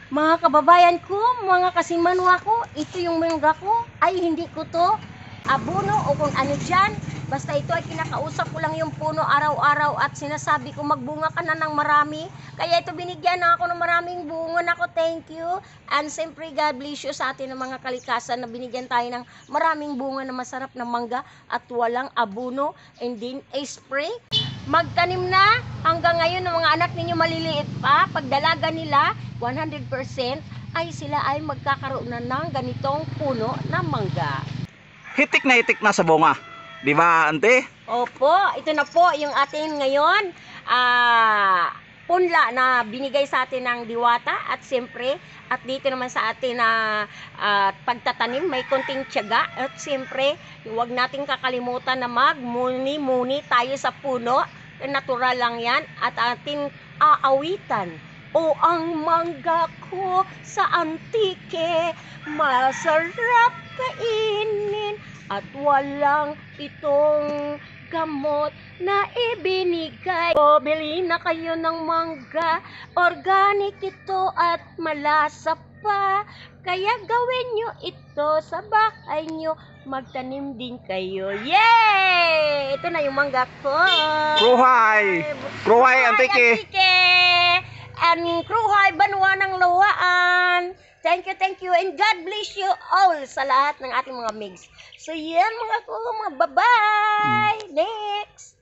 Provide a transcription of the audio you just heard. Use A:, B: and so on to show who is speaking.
A: Mga kababayan ko, mga kasimanwa ko, ito yung mangga ko. Ay, hindi ko to abono o kung ano dyan. Basta ito ay kinakausap ko lang yung puno araw-araw at sinasabi ko magbunga ka na ng marami. Kaya ito binigyan na ako ng maraming bunga. Nako, thank you. And siyempre, God bless you sa atin ng mga kalikasan na binigyan tayo ng maraming bunga na masarap na mangga at walang abono and then spray. Magtanim na hanggang ngayon ng mga anak ninyo maliliit pa. Pagdalaga nila, 100% ay sila ay magkakaroon na ng ganitong puno na mangga.
B: Hitik na sa bunga. Di ba, ante?
A: Opo, ito na po yung atin ngayon. Punla na binigay sa atin ng diwata at siyempre at dito naman sa atin na pagtatanim may konting tiyaga at siyempre huwag nating kakalimutan na magmuni-muni tayo sa puno, natural lang yan at ating aawitan. O ang mangga ko sa antike, masarap kainin at walang itong gamot na ibinigay. O, bili na kayo ng mangga, organic ito at malasa pa. Kaya gawin nyo ito sa bahay nyo, magtanim din kayo. Yay! Ito na yung mangga ko.
B: Kruhay! Kruhay, antike!
A: And Kruhay, Banwa ng Lawaan. Thank you, and God bless you all sa lahat ng ating mga migs. So yan mga ko, mga bye-bye! Next!